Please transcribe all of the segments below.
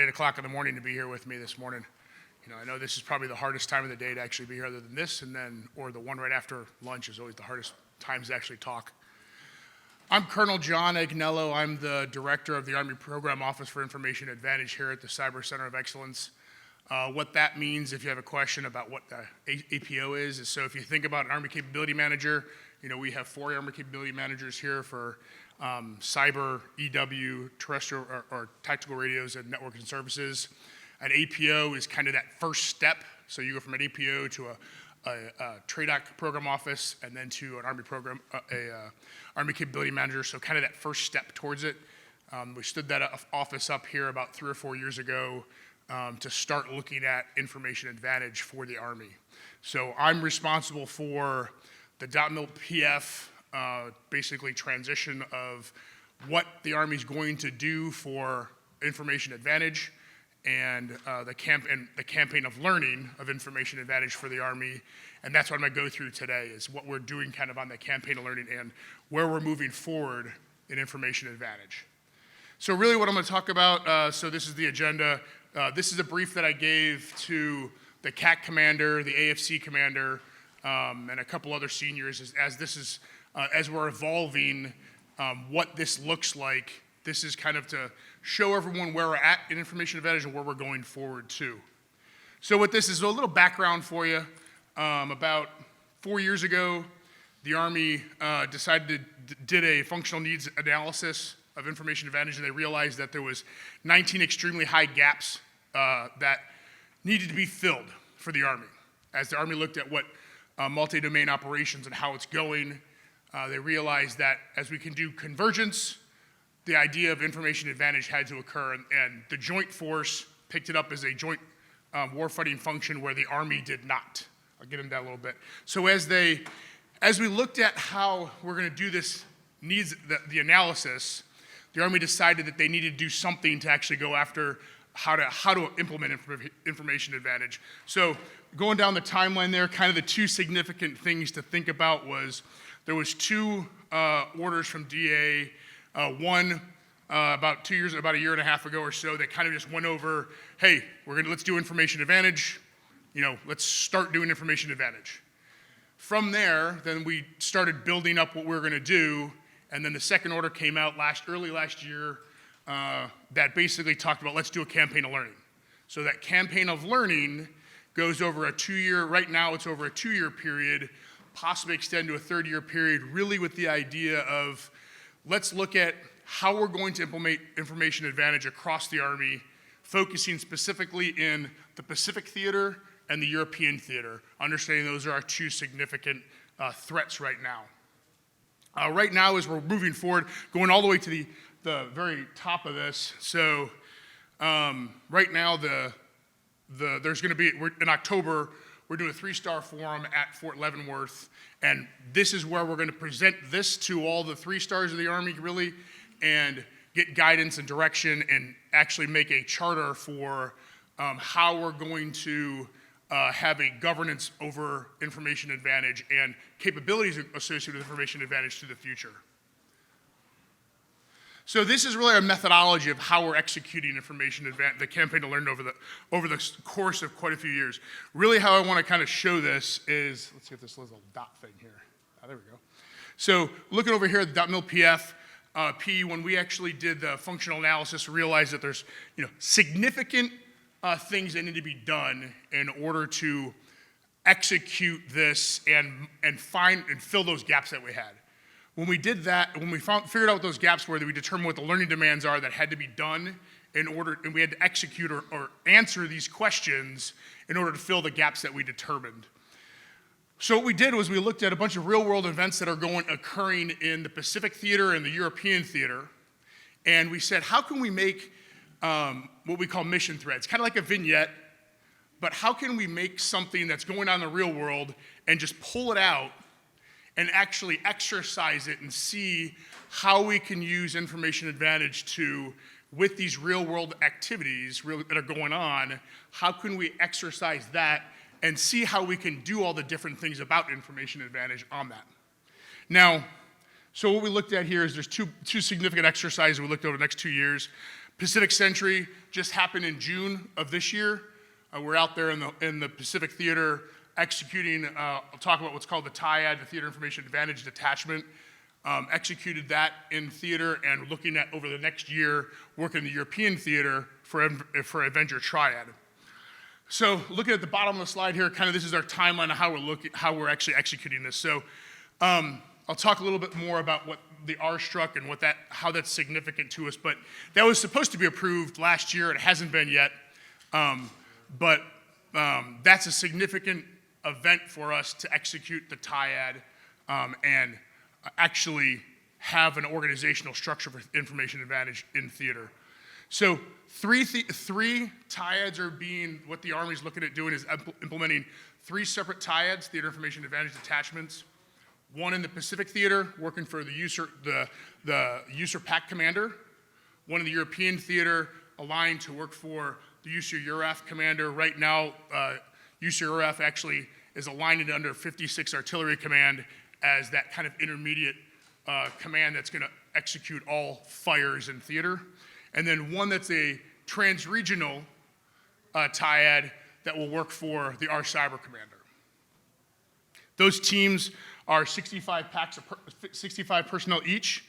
8 o'clock in the morning to be here with me this morning. I know this is probably the hardest time of the day to actually be here other than this, or the one right after lunch is always the hardest times to actually talk. I'm Colonel John Agnello. I'm the Director of the Army Program Office for Information Advantage here at the Cyber Center of Excellence. What that means, if you have a question about what the APO is so if you think about an Army Capability Manager, we have 4 Army Capability Managers here for cyber, EW, terrestrial or tactical radios and networking services. An APO is kind of that first step. So you go from an APO to a TRADOC program office and then to an Army program, Army Capability Manager. So kind of that first step towards it. We stood that office up here about 3 or 4 years ago to start looking at information advantage for the Army. So I'm responsible for the DOTMLPF, basically transition of what the Army's going to do for information advantage and the campaign of learning of information advantage for the Army. And that's what I'm gonna go through today, is what we're doing kind of on the campaign of learning and where we're moving forward in information advantage. So really what I'm gonna talk about, so this is the agenda. This is a brief that I gave to the CAC commander, the AFC commander, and a couple other seniors as we're evolving what this looks like. This is kind of to show everyone where we're at in information advantage and where we're going forward to. So what this is, a little background for you. About 4 years ago, the Army did a functional needs analysis of information advantage, and they realized that there was 19 extremely high gaps that needed to be filled for the Army. As the Army looked at what multi-domain operations and how it's going, they realized that as we can do convergence, the idea of information advantage had to occur, and the Joint Force picked it up as a joint warfighting function where the Army did not. I'll get into that a little bit. So as we looked at how we're gonna do this the analysis, the Army decided that they needed to do something to actually go after how to implement information advantage. So going down the timeline there, kind of the 2 significant things to think about was there was 2 orders from DA. One about a year and a half ago or so, that kind of just went over, hey, let's do information advantage. Let's start doing information advantage. From there, then we started building up what we were going to do, and then the second order came out early last year that basically talked about let's do a campaign of learning. So that campaign of learning goes over a 2-year. Right now, it's over a 2-year period, possibly extend to a 3rd-year period, really with the idea of let's look at how we're going to implement information advantage across the Army, focusing specifically in the Pacific theater and the European theater, understanding those are our 2 significant threats right now. Right now, as we're moving forward, going all the way to the very top of this, so right now there's going to be, in October, we're doing a 3-star forum at Fort Leavenworth, and this is where we're going to present this to all the 3 stars of the Army, really, and get guidance and direction and actually make a charter for how we're going to have a governance over information advantage and capabilities associated with information advantage to the future. So this is really our methodology of how we're executing information advantage, the campaign to learn over the course of quite a few years. Really how I want to kind of show this is, let's see if this little dot thing here. There we go. So looking over here at the DOTMLPF-P, when we actually did the functional analysis, we realized that there's significant things that need to be done in order to execute this and fill those gaps that we had. When we did that, when we figured out what those gaps were, that we determined what the learning demands are that had to be done and we had to execute or answer these questions in order to fill the gaps that we determined. So what we did was we looked at a bunch of real-world events that are occurring in the Pacific theater and the European theater, and we said, how can we make what we call mission threads, kind of like a vignette, but how can we make something that's going on in the real world and just pull it out and actually exercise it and see how we can use information advantage with these real-world activities that are going on, how can we exercise that and see how we can do all the different things about information advantage on that. Now, so what we looked at here is there's two significant exercises we looked over the next 2 years. PACIFIC Sentry just happened in June of this year. We're out there in the Pacific Theater executing, I'll talk about what's called the TRIAD, the Theater Information Advantage Detachment. Executed that in theater and looking at over the next year, working in the European theater for AVENGER TRIAD. So looking at the bottom of the slide here, kind of this is our timeline of how we're actually executing this. So I'll talk a little bit more about what the R-Struck and how that's significant to us, but that was supposed to be approved last year. It hasn't been yet, but that's a significant event for us to execute the TRIAD and actually have an organizational structure for information advantage in theater. So three TRIADs are what the Army's looking at doing is implementing 3 separate TRIADs, Theater Information Advantage Detachments. One in the Pacific Theater, working for the USER PAC Commander. One in the European Theater, aligned to work for the USER EURAF Commander. Right now, USER EURAF actually is aligned under 56 Artillery Command as that kind of intermediate command that's gonna execute all fires in theater. And then one that's a trans-regional TRIAD that will work for the Cyber Commander. Those teams are 65 personnel each.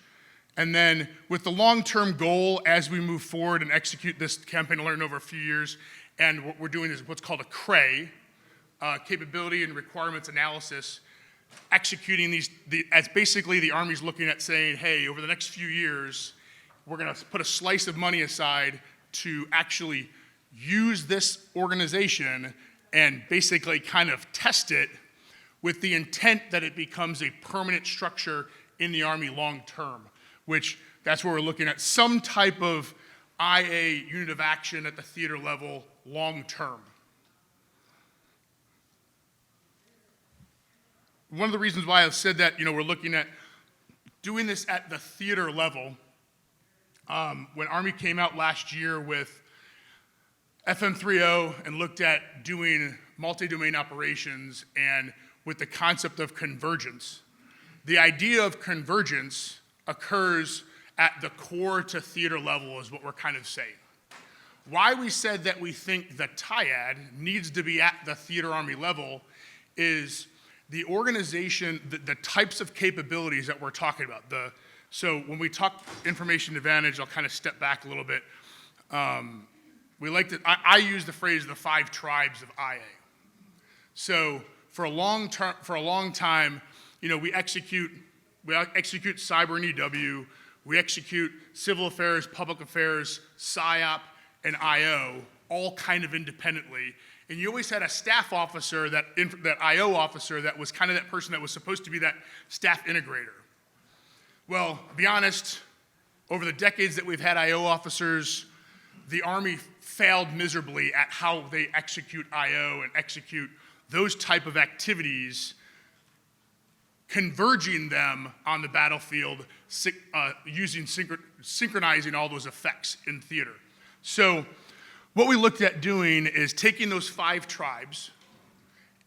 And then with the long-term goal as we move forward and execute this campaign to learn over a few years, and what we're doing is what's called a CRE, capability and requirements analysis, executing as basically the Army's looking at saying, hey, over the next few years, we're gonna put a slice of money aside to actually use this organization and basically kind of test it with the intent that it becomes a permanent structure in the Army long term, which that's where we're looking at some type of IA unit of action at the theater level long term. One of the reasons why I've said that, we're looking at doing this at the theater level, when Army came out last year with FM30 and looked at doing multi-domain operations and with the concept of convergence. The idea of convergence occurs at the core to theater level is what we're kind of saying. Why we said that we think the TRIAD needs to be at the theater Army level is the organization, the types of capabilities that we're talking about. So when we talk information advantage, I'll kind of step back a little bit. I use the phrase the 5 tribes of IA. So for a long time, we execute cyber and EW, we execute civil affairs, public affairs, PSYOP, and IO, all kind of independently. And you always had a staff officer, that IO officer, that was kind of that person that was supposed to be that staff integrator. Well, to be honest, over the decades that we've had IO officers, the Army failed miserably at how they execute IO and execute those type of activities, converging them on the battlefield, synchronizing all those effects in theater. So what we looked at doing is taking those 5 tribes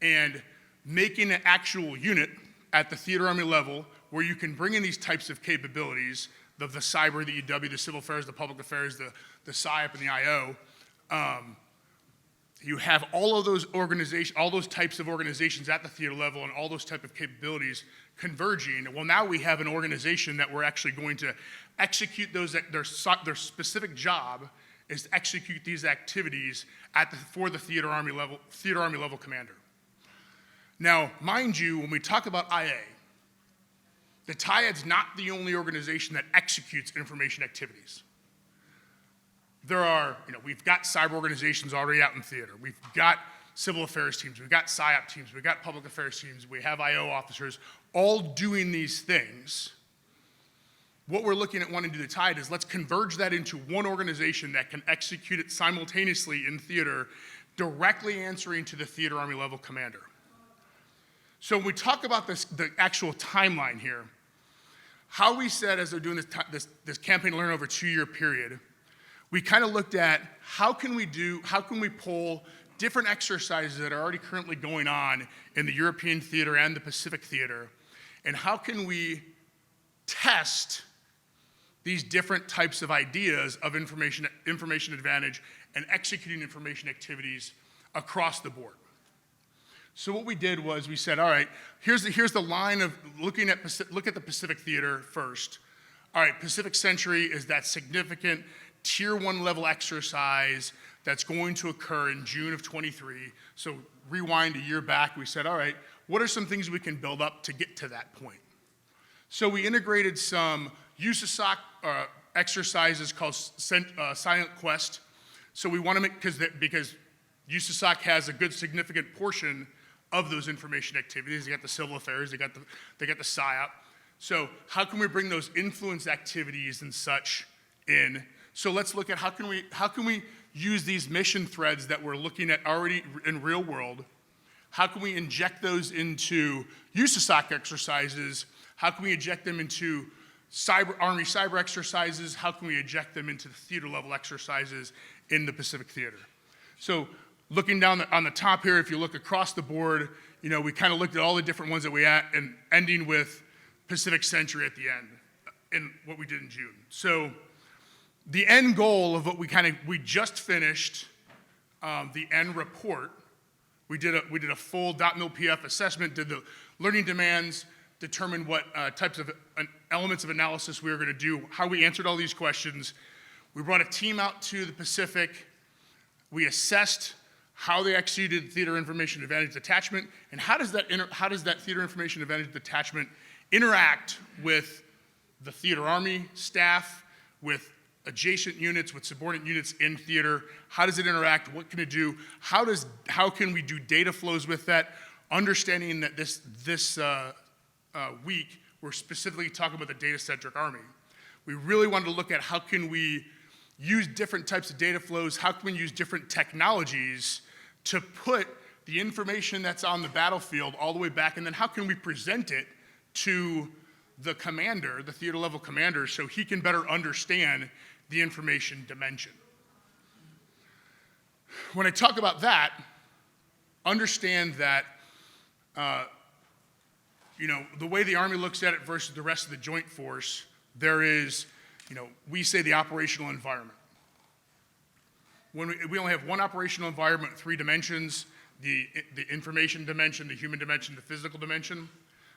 and making an actual unit at the theater Army level where you can bring in these types of capabilities, the cyber, the EW, the civil affairs, the public affairs, the PSYOP, and the IO. You have all of those organizations, all those types of organizations at the theater level and all those type of capabilities converging. Well, now we have an organization that we're actually going to execute their specific job is to execute these activities for the theater Army level commander. Now, mind you, when we talk about IA, the TRIAD's not the only organization that executes information activities. We've got cyber organizations already out in theater. We've got civil affairs teams. We've got PSYOP teams. We've got public affairs teams. We have IO officers all doing these things. What we're looking at wanting to do the TRIAD is let's converge that into one organization that can execute it simultaneously in theater, directly answering to the theater Army level commander. So when we talk about the actual timeline here, how we said as they're doing this campaign to learn over a 2-year period, we kind of looked at how can we pull different exercises that are already currently going on in the European theater and the Pacific theater, and how can we test these different types of ideas of information advantage and executing information activities across the board. So what we did was we said, all right, here's the line of look at the Pacific Theater first. All right, PACIFIC Sentry is that significant tier 1 level exercise that's going to occur in June of 23. So rewind a year back, we said, all right, what are some things we can build up to get to that point? So we integrated some USASOC exercises called Silent Quest. So we want to make, because USASOC has a good significant portion of those information activities. They got the civil affairs, they got the PSYOP. So how can we bring those influence activities and such in? So let's look at how can we use these mission threads that we're looking at already in real world. How can we inject those into USASOC exercises? How can we inject them into Army cyber exercises? How can we inject them into the theater level exercises in the Pacific Theater? So looking down on the top here, if you look across the board, we kind of looked at all the different ones that we had, and ending with PACIFIC Sentry at the end, in what we did in June. So the end goal of what we just finished, the end report. We did a full DOTMLPF assessment, did the learning demands, determined what types of elements of analysis we were going to do, how we answered all these questions. We brought a team out to the Pacific. We assessed how they executed Theater Information Advantage Detachment, and how does that Theater Information Advantage Detachment interact with the Theater Army staff, with adjacent units, with subordinate units in theater. How does it interact? What can it do? How can we do data flows with that? Understanding that this week we're specifically talking about the data-centric Army. We really wanted to look at how can we use different types of data flows, how can we use different technologies to put the information that's on the battlefield all the way back, and then how can we present it to the commander, the theater level commander, so he can better understand the information dimension. When I talk about that, understand that the way the Army looks at it versus the rest of the Joint Force, there is, we say the operational environment. When we only have one operational environment, 3 dimensions, the information dimension, the human dimension, the physical dimension.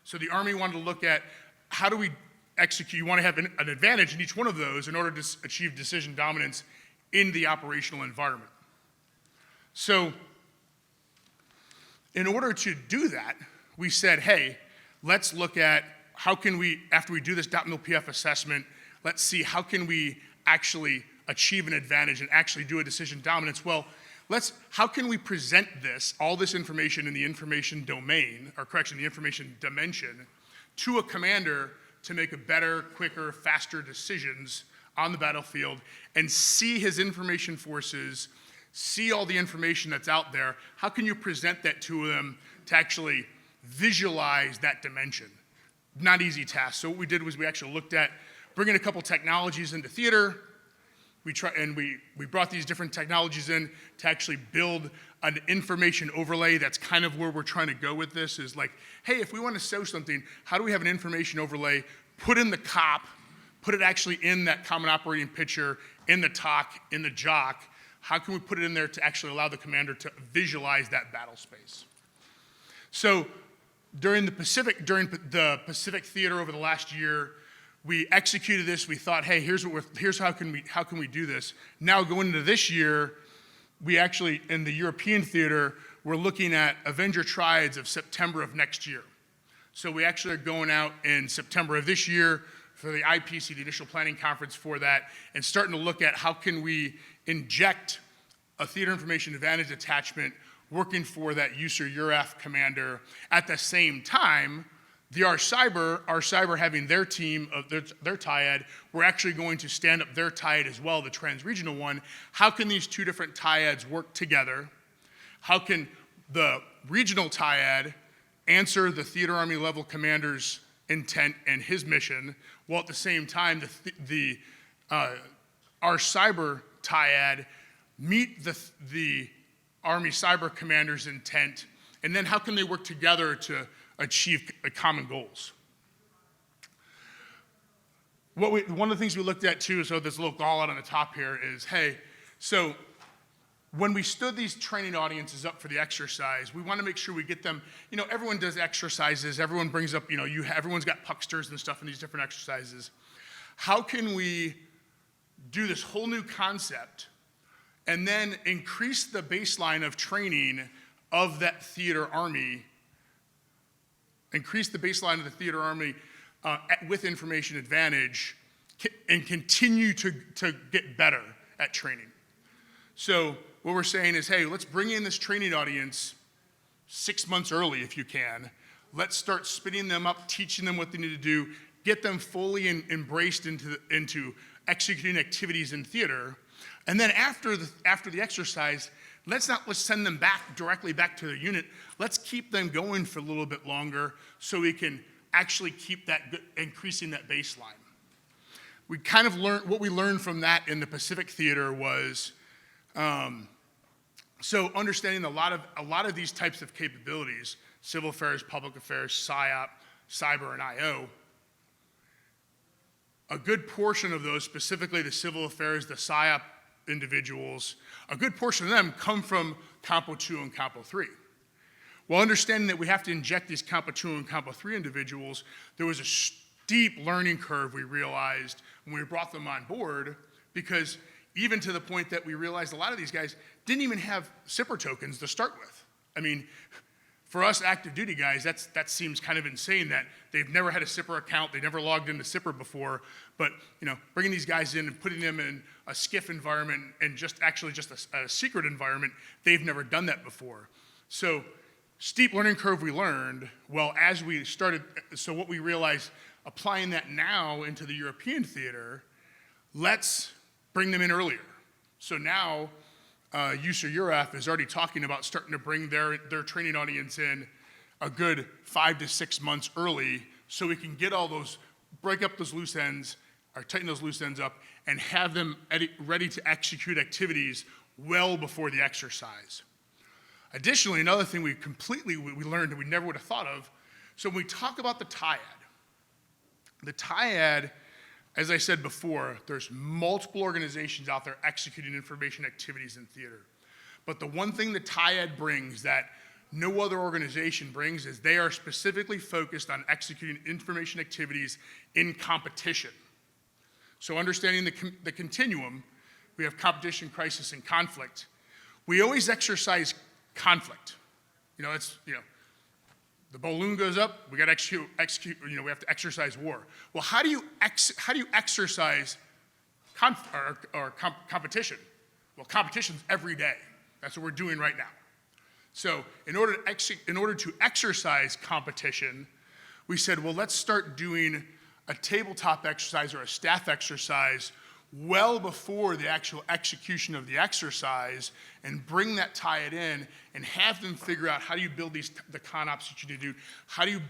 So the Army wanted to look at how do we execute. You want to have an advantage in each one of those in order to achieve decision dominance in the operational environment. So in order to do that, we said, hey, let's look at how can we, after we do this DOTMLPF assessment, let's see how can we actually achieve an advantage and actually do a decision dominance. Well, how can we present all this information in the information domain, the information dimension, to a commander to make a better, quicker, faster decisions on the battlefield and see his information forces, see all the information that's out there. How can you present that to them to actually visualize that dimension? Not easy task. So what we did was we actually looked at bringing a couple technologies into theater. We brought these different technologies in to actually build an information overlay. That's kind of where we're trying to go with this, is like, hey, if we want to show something, how do we have an information overlay, put in the COP, put it actually in that common operating picture, in the TOC, in the JOC. How can we put it in there to actually allow the commander to visualize that battle space? So during the Pacific Theater over the last year, we executed this. We thought, hey, here's how can we do this. Now going into this year, we actually, in the European theater, we're looking at AVENGER TRIADs of September of next year. So we actually are going out in September of this year for the IPC, the initial planning conference for that, and starting to look at how can we inject a Theater Information Advantage Detachment working for that USAR commander. At the same time, our cyber having their team of their TIAD, we're actually going to stand up their TIAD as well, the trans-regional one. How can these 2 different TIADs work together? How can the regional TIAD answer the theater Army level commander's intent and his mission, while at the same time our cyber TIAD meet the Army cyber commander's intent, and then how can they work together to achieve common goals? one of the things we looked at too, so this little call out on the top here is, hey, so when we stood these training audiences up for the exercise, we want to make sure we get them, everyone does exercises, everyone brings up, everyone's got pucksters and stuff in these different exercises. How can we do this whole new concept and then increase the baseline of training of that theater army, with Information Advantage and continue to get better at training? So what we're saying is, hey, let's bring in this training audience 6 months early if you can. Let's start spinning them up, teaching them what they need to do, get them fully embraced into executing activities in theater. And then after the exercise, let's send them directly back to their unit. Let's keep them going for a little bit longer so we can actually keep increasing that baseline. We kind of what we learned from that in the Pacific Theater was, so understanding a lot of these types of capabilities, civil affairs, public affairs, PSYOP, cyber, and IO, a good portion of those, specifically the civil affairs, the PSYOP individuals, a good portion of them come from Compo 2 and Compo 3. While understanding that we have to inject these Compo 2 and Compo 3 individuals, there was a steep learning curve we realized when we brought them on board, because even to the point that we realized a lot of these guys didn't even have SIPR tokens to start with. I mean, for us active duty guys, that seems kind of insane that they've never had a SIPR account, they never logged into SIPR before, but bringing these guys in and putting them in a SCIF environment and just a secret environment, they've never done that before. So steep learning curve we learned. Well, as we started, so what we realized, applying that now into the European theater, let's bring them in earlier. So now, USER Euraf is already talking about starting to bring their training audience in a good 5 to 6 months early, so we can get break up those loose ends, or tighten those loose ends up, and have them ready to execute activities well before the exercise. Additionally, another thing we learned that we never would have thought of, so when we talk about the TIAD, as I said before, there's multiple organizations out there executing information activities in theater. But the one thing the TIAD brings that no other organization brings is they are specifically focused on executing information activities in competition. So understanding the continuum, we have competition, crisis, and conflict. We always exercise conflict. The balloon goes up, we got to execute. We have to exercise war. Well, how do you exercise competition? Well, competition's every day. That's what we're doing right now. So in order to exercise competition, we said, well, let's start doing a tabletop exercise or a staff exercise well before the actual execution of the exercise, and bring that TIAD in and have them figure out how do you build the con-ops that you need to do, how do you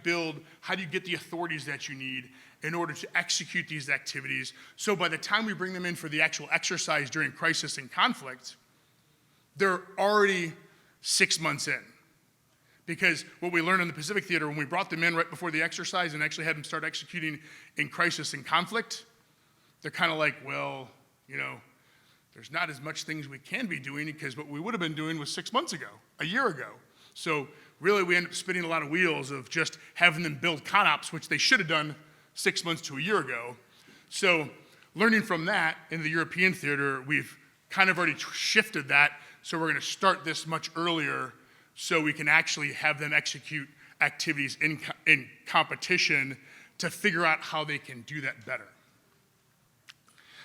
get the authorities that you need in order to execute these activities. So by the time we bring them in for the actual exercise during crisis and conflict, they're already 6 months in. Because what we learned in the Pacific Theater, when we brought them in right before the exercise and actually had them start executing in crisis and conflict, they're kind of like, well, there's not as much things we can be doing because what we would have been doing was 6 months ago, a year ago. So really we end up spinning a lot of wheels of just having them build con-ops, which they should have done 6 months to a year ago. So learning from that in the European theater, we've kind of already shifted that. So we're going to start this much earlier so we can actually have them execute activities in competition to figure out how they can do that better.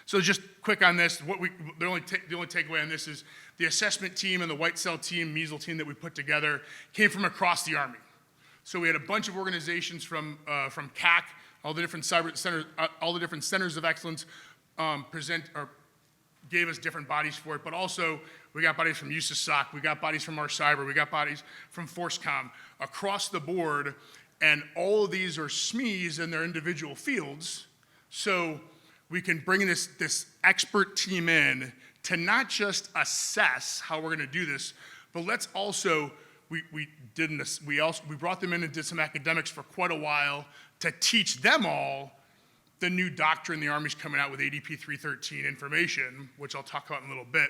So just quick on this, the only takeaway on this is the assessment team and the white cell team, measles team that we put together came from across the Army. So we had a bunch of organizations from CAC, all the different cyber centers, all the different centers of excellence gave us different bodies for it, but also we got bodies from USASOC, we got bodies from our cyber, we got bodies from ForceCom, across the board, and all of these are SMEs in their individual fields. So we can bring this expert team in to not just assess how we're going to do this, but let's also, we brought them in and did some academics for quite a while to teach them all the new doctrine the Army's coming out with, ADP 313 information, which I'll talk about in a little bit,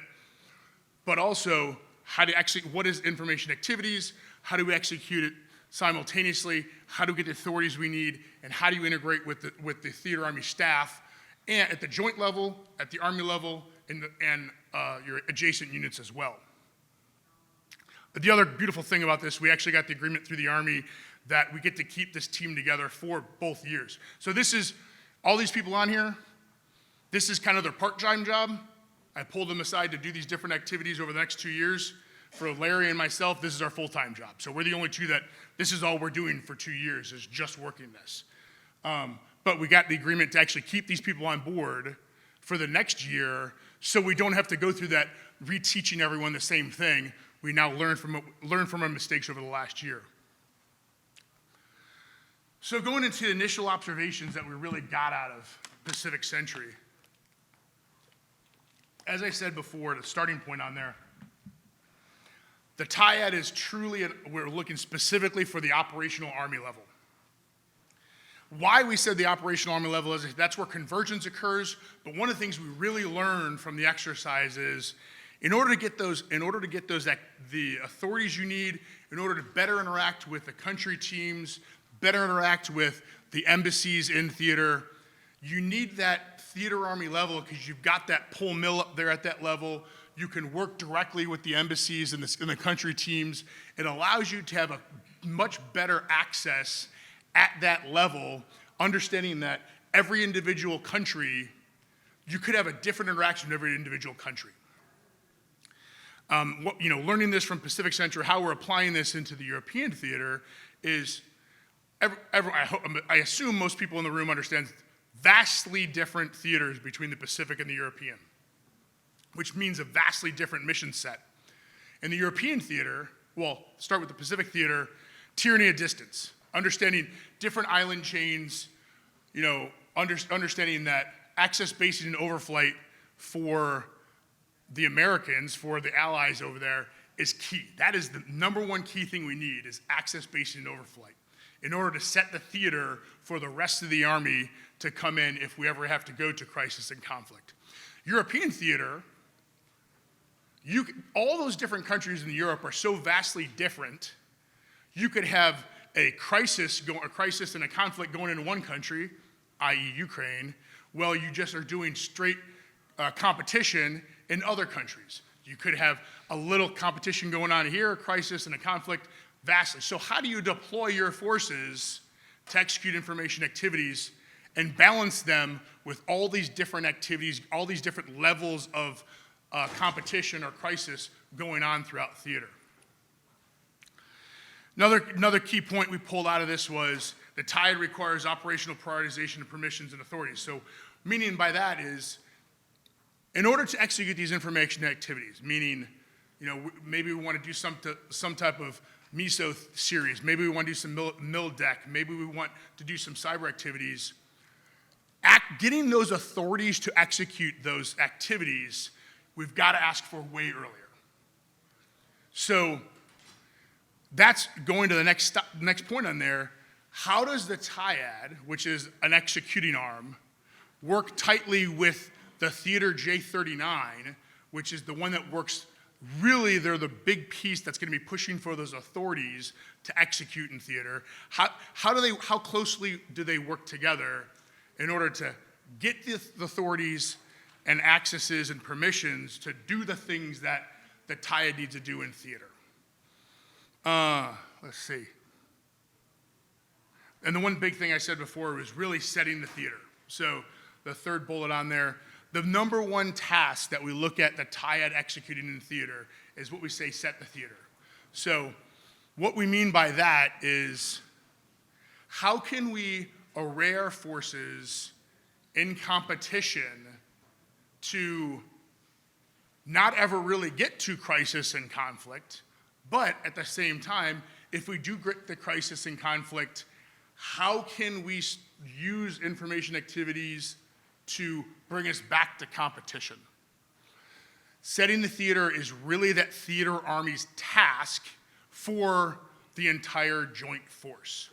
but also how to execute, what is information activities, how do we execute it simultaneously, how do we get the authorities we need, and how do you integrate with the Theater Army staff, and at the joint level, at the Army level, and your adjacent units as well. The other beautiful thing about this, we actually got the agreement through the Army that we get to keep this team together for both years. So this is, all these people on here, this is kind of their part-time job. I pulled them aside to do these different activities over the next 2 years. For Larry and myself, this is our full-time job. So we're the only two that, this is all we're doing for 2 years, is just working this. But we got the agreement to actually keep these people on board for the next year, so we don't have to go through that reteaching everyone the same thing. We now learn from our mistakes over the last year. So going into the initial observations that we really got out of PACIFIC Sentry, as I said before, the starting point on there, the TIAD is truly, we're looking specifically for the operational Army level. Why we said the operational Army level is that's where convergence occurs, but one of the things we really learned from the exercise is in order to get the authorities you need, in order to better interact with the country teams, better interact with the embassies in theater, you need that Theater Army level because you've got that pull mill up there at that level. You can work directly with the embassies and the country teams. It allows you to have a much better access at that level, understanding that every individual country, you could have a different interaction with every individual country. Learning this from PACIFIC Sentry, how we're applying this into the European theater is, I assume most people in the room understand vastly different theaters between the Pacific and the European, which means a vastly different mission set. In the European theater, well, start with the Pacific theater, tyranny of distance, understanding different island chains, understanding that access basing and overflight for the Americans, for the allies over there, is key. That is the number one key thing we need, is access basing and overflight, in order to set the theater for the rest of the Army to come in if we ever have to go to crisis and conflict. European theater, all those different countries in Europe are so vastly different. You could have a crisis and a conflict going into one country, i.e. Ukraine, while you just are doing straight competition in other countries. You could have a little competition going on here, a crisis and a conflict, vastly. So how do you deploy your forces to execute information activities and balance them with all these different activities, all these different levels of competition or crisis going on throughout theater? Another key point we pulled out of this was the TIAD requires operational prioritization of permissions and authorities. So meaning by that is, in order to execute these information activities, meaning, maybe we want to do some type of MISO series, maybe we want to do some MILDEC, maybe we want to do some cyber activities, getting those authorities to execute those activities, we've got to ask for way earlier. So that's going to the next point on there. How does the TIAD, which is an executing arm, work tightly with the Theater J39, which is the one that works, really they're the big piece that's going to be pushing for those authorities to execute in theater. How closely do they work together in order to get the authorities and accesses and permissions to do the things that the TIAD needs to do in theater? Let's see. And the one big thing I said before was really setting the theater. So the third bullet on there, the number one task that we look at the TIAD executing in theater is what we say, set the theater. So what we mean by that is, how can we array our forces in competition to not ever really get to crisis and conflict, but at the same time, if we do get the crisis and conflict, how can we use information activities to bring us back to competition? Setting the theater is really that theater army's task for the entire joint force.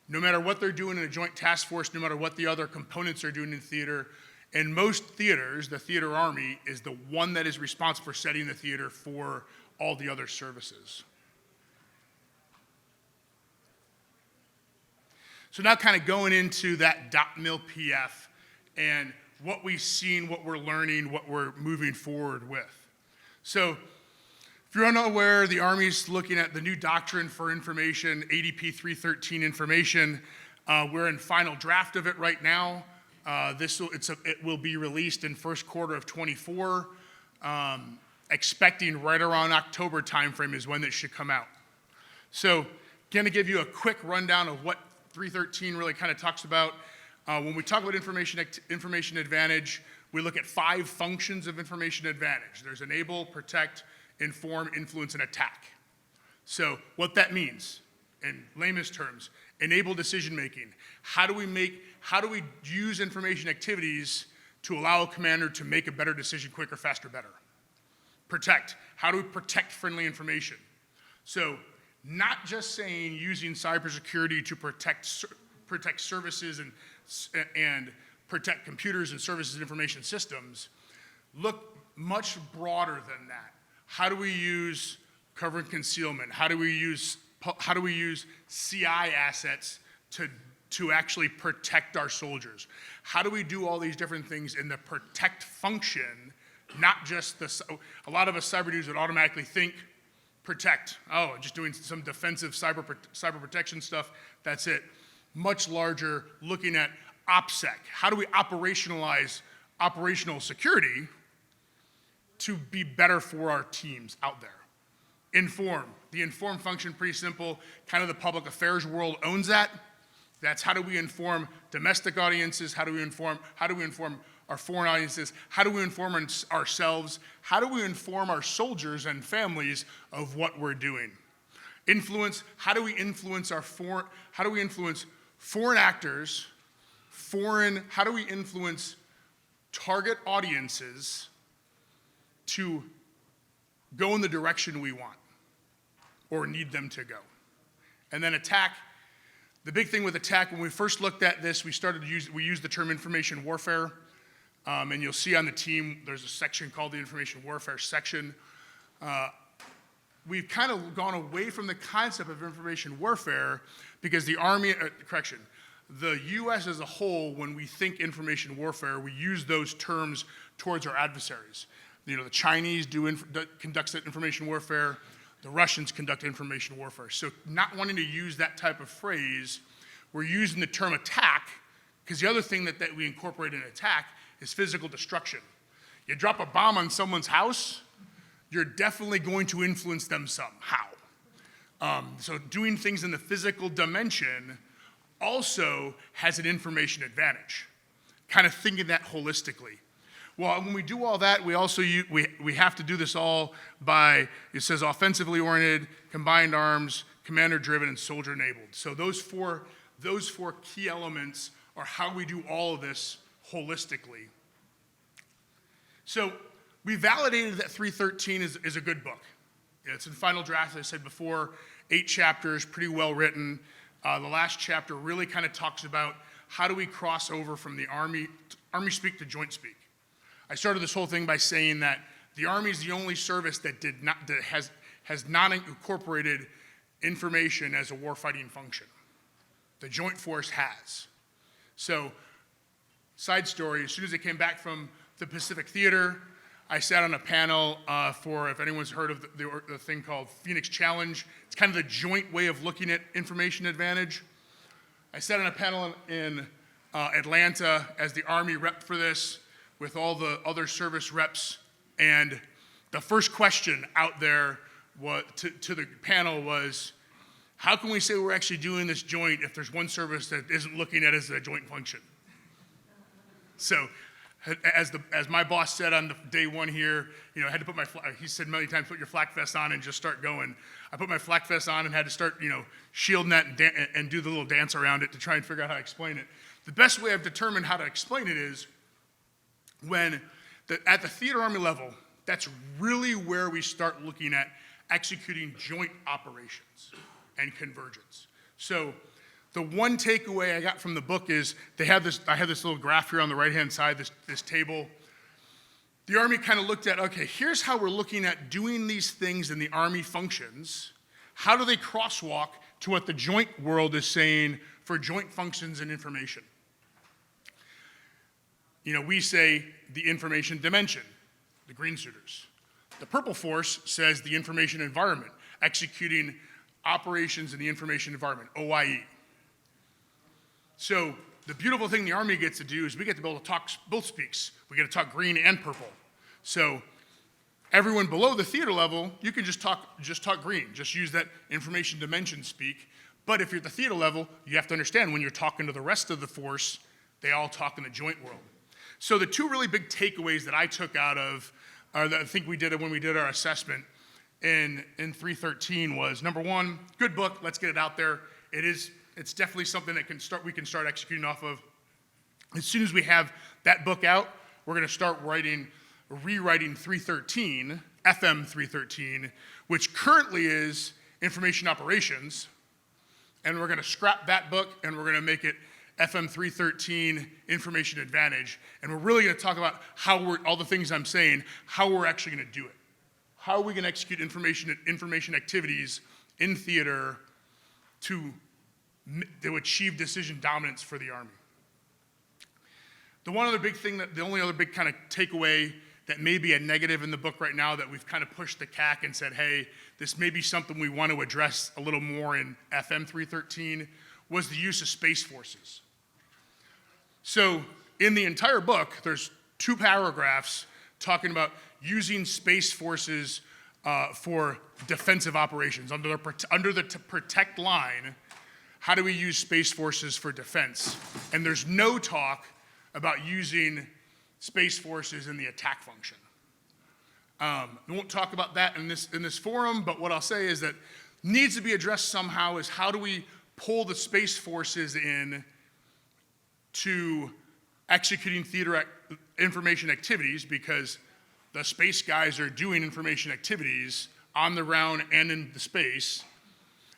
no matter what they're doing in a joint task force, no matter what the other components are doing in theater, in most theaters, the theater army is the one that is responsible for setting the theater for all the other services. So now kind of going into that DOTMLPF and what we've seen, what we're learning, what we're moving forward with. So if you're unaware, the Army's looking at the new doctrine for information, ADP 313 information. We're in final draft of it right now. It will be released in first quarter of 24. Expecting right around October timeframe is when it should come out. So going to give you a quick rundown of what 313 really kind of talks about. When we talk about information advantage, we look at 5 functions of information advantage. There's enable, protect, inform, influence, and attack. So what that means, in layman's terms, enable decision making. How do we use information activities to allow a commander to make a better decision quicker, faster, better? Protect. How do we protect friendly information? So not just saying using cybersecurity to protect services and protect computers and services and information systems. Look much broader than that. How do we use cover and concealment? How do we use CI assets to actually protect our soldiers? How do we do all these different things in the protect function, not just a lot of us cyber dudes would automatically think protect. Oh, just doing some defensive cyber protection stuff, that's it. Much larger, looking at OPSEC. How do we operationalize operational security to be better for our teams out there? Inform. The inform function, pretty simple. Kind of the public affairs world owns that. That's how do we inform domestic audiences? How do we inform our foreign audiences? How do we inform ourselves? How do we inform our soldiers and families of what we're doing? Influence. How do we influence foreign actors? How do we influence target audiences to go in the direction we want or need them to go? And then attack. The big thing with attack, when we first looked at this, we used the term information warfare. And you'll see on the team, there's a section called the information warfare section. We've kind of gone away from the concept of information warfare because the U.S. as a whole, when we think information warfare, we use those terms towards our adversaries. The Chinese conduct information warfare. The Russians conduct information warfare. So not wanting to use that type of phrase, we're using the term attack, because the other thing that we incorporate in attack is physical destruction. You drop a bomb on someone's house, you're definitely going to influence them somehow. So doing things in the physical dimension also has an information advantage. Kind of thinking that holistically. Well, when we do all that, we also we have to do this all by, it says offensively oriented, combined arms, commander driven, and soldier enabled. So those four key elements are how we do all of this holistically. So we validated that 313 is a good book. It's in final draft, as I said before, 8 chapters, pretty well written. The last chapter really kind of talks about how do we cross over from the Army speak to joint speak. I started this whole thing by saying that the Army is the only service that has not incorporated information as a warfighting function. The Joint Force has. So, side story, as soon as I came back from the Pacific Theater, I sat on a panel for, if anyone's heard of the thing called Phoenix Challenge. It's kind of the joint way of looking at information advantage. I sat on a panel in Atlanta as the Army rep for this with all the other service reps, and the first question out there to the panel was, how can we say we're actually doing this joint if there's one service that isn't looking at it as a joint function? So, as my boss said on the day one here, I had to put he said many times, put your flak vest on and just start going. I put my flak vest on and had to start, shielding that and do the little dance around it to try and figure out how to explain it. The best way I've determined how to explain it is at the theater army level, that's really where we start looking at executing joint operations and convergence. So the one takeaway I got from the book is I have this little graph here on the right-hand side, this table. The Army kind of looked at, okay, here's how we're looking at doing these things in the Army functions. How do they crosswalk to what the joint world is saying for joint functions and information? We say the information dimension, the green suiters. The purple force says the information environment, executing operations in the information environment, OIE. So the beautiful thing the Army gets to do is we get to be able to talk both speaks. We get to talk green and purple. So everyone below the theater level, you can just talk green. Just use that information dimension speak. But if you're at the theater level, you have to understand when you're talking to the rest of the force, they all talk in the joint world. So the two really big takeaways that I took out of, that I think we did when we did our assessment in 313 was, number one, good book, let's get it out there. It's definitely something that we can start executing off of. As soon as we have that book out, we're going to start rewriting 313, FM 313, which currently is information operations, and we're going to scrap that book and we're going to make it FM 313 Information Advantage, and we're really going to talk about all the things I'm saying, how we're actually going to do it. How are we going to execute information activities in theater to achieve decision dominance for the Army? The only other big kind of takeaway that may be a negative in the book right now that we've kind of pushed the CAC and said, hey, this may be something we want to address a little more in FM 313 was the use of space forces. So in the entire book, there's 2 paragraphs talking about using space forces for defensive operations. Under the protect line, how do we use space forces for defense? And there's no talk about using space forces in the attack function. We won't talk about that in this forum, but what I'll say is that needs to be addressed somehow is how do we pull the space forces in to executing theater information activities, because the space guys are doing information activities on the ground and in the space.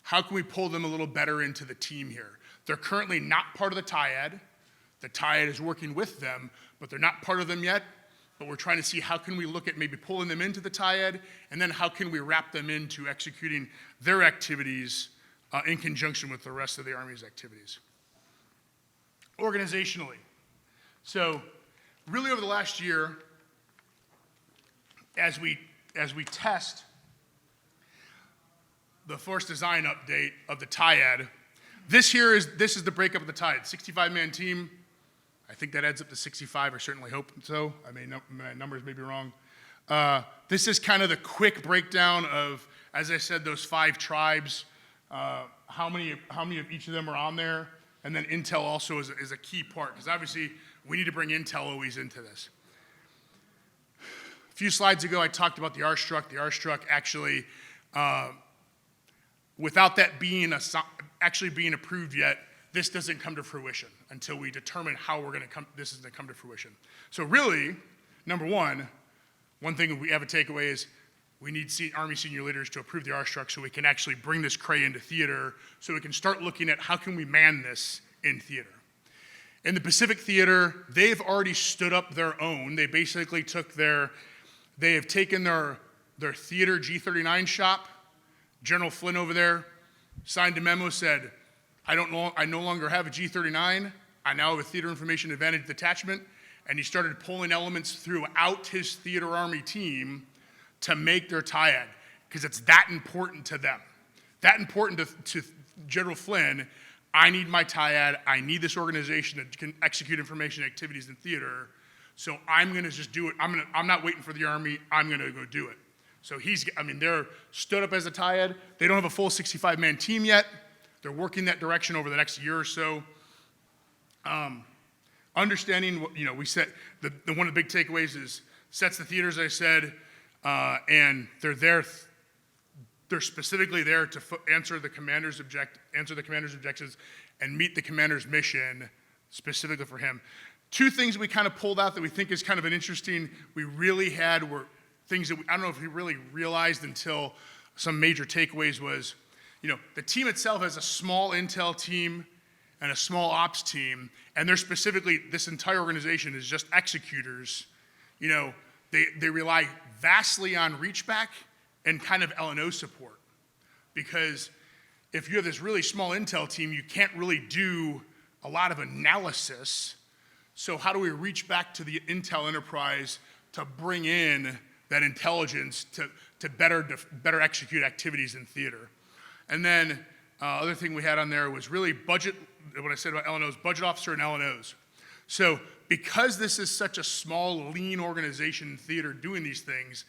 How can we pull them a little better into the team here? They're currently not part of the triad. The triad is working with them, but they're not part of them yet. But we're trying to see how can we look at maybe pulling them into the triad, and then how can we wrap them into executing their activities in conjunction with the rest of the Army's activities. Organizationally. So really over the last year, as we test the force design update of the triad, this is the breakup of the triad. 65-man team. I think that adds up to 65. I certainly hope so. My numbers may be wrong. This is kind of the quick breakdown of, as I said, those 5 tribes. How many of each of them are on there, and then intel also is a key part, because obviously we need to bring intel always into this. A few slides ago, I talked about the R-Struck. The R-Struck actually, without that being actually being approved yet, this doesn't come to fruition until we determine how this is going to come to fruition. So really, number one thing we have a takeaway is we need Army senior leaders to approve the R-Struck so we can actually bring this CRAE into theater, so we can start looking at how can we man this in theater. In the Pacific Theater, they've already stood up their own. They basically they have taken their theater G39 shop. General Flynn over there signed a memo, said, I no longer have a G39. I now have a Theater Information Advantage Detachment. And he started pulling elements throughout his theater Army team to make their triad, because it's that important to them. That important to General Flynn. I need my triad. I need this organization that can execute information activities in theater. So I'm going to just do it. I'm not waiting for the Army. I'm going to go do it. So they're stood up as a triad. They don't have a full 65-man team yet. They're working that direction over the next year or so. Understanding what, we said, one of the big takeaways is sets the theater, as I said, and they're specifically there to answer the commander's objectives and meet the commander's mission specifically for him. 2 things we kind of pulled out that we think is kind of an interesting, we really had were things that I don't know if we really realized until some major takeaways was, the team itself has a small intel team and a small ops team, and they're specifically, this entire organization is just executors, they rely vastly on reachback and kind of L&O support. Because if you have this really small intel team, you can't really do a lot of analysis. So how do we reach back to the intel enterprise to bring in that intelligence to better execute activities in theater? And then other thing we had on there was really budget, what I said about L&Os, budget officer and L&Os. So because this is such a small, lean organization in theater doing these things,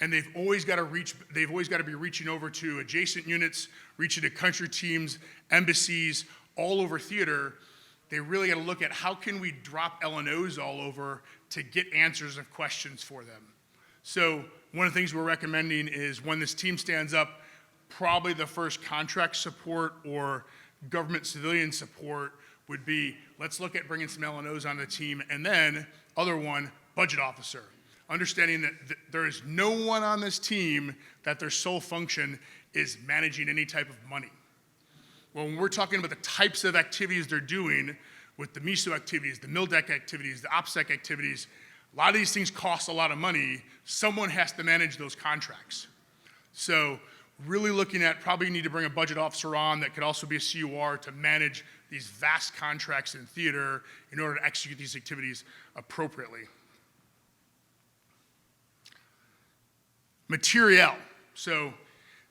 and they've always got to be reaching over to adjacent units, reaching to country teams, embassies, all over theater, they really got to look at how can we drop L&Os all over to get answers of questions for them. So one of the things we're recommending is when this team stands up, probably the first contract support or government civilian support would be, let's look at bringing some L&Os on the team, and then other one, budget officer. Understanding that there is no one on this team that their sole function is managing any type of money. Well, when we're talking about the types of activities they're doing with the MISO activities, the MILDEC activities, the OPSEC activities, a lot of these things cost a lot of money. Someone has to manage those contracts. So really looking at probably need to bring a budget officer on that could also be a COR to manage these vast contracts in theater in order to execute these activities appropriately. Materiel. So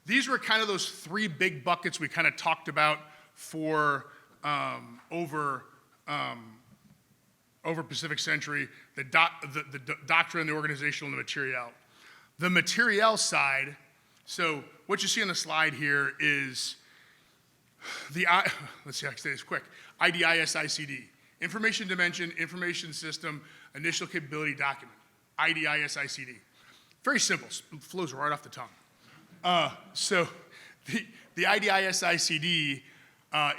these were kind of those three big buckets we kind of talked about for over PACIFIC Sentry, the doctrine, the organizational, and the materiel. The materiel side, so what you see on the slide here is let's see, I can say this quick, IDIS-ICD, Information Dimension, Information System, Initial Capability Document, IDIS-ICD. Very simple, flows right off the tongue. So the IDIS-ICD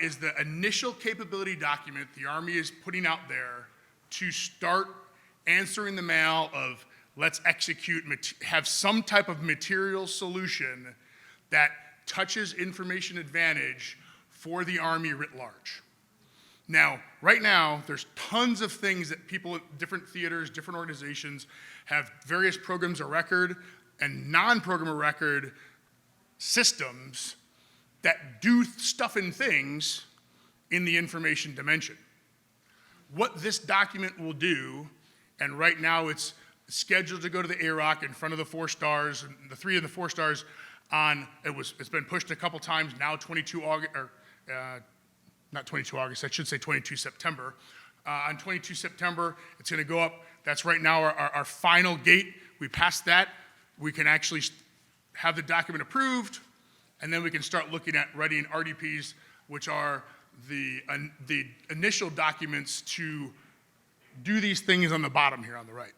is the initial capability document the Army is putting out there to start answering the mail of let's execute, have some type of material solution that touches information advantage for the Army writ large. Now, right now, there's tons of things that people at different theaters, different organizations have various programs of record and non-program of record systems that do stuff and things in the information dimension. What this document will do, and right now it's scheduled to go to the AROC in front of the 4 stars, and the 3 of the 4 stars it's been pushed a couple times, now 22 August, or not 22 August, I should say 22 September. On 22 September, it's gonna go up. That's right now our final gate. We passed that. We can actually have the document approved, and then we can start looking at writing RDPs, which are the initial documents to do these things on the bottom here on the right.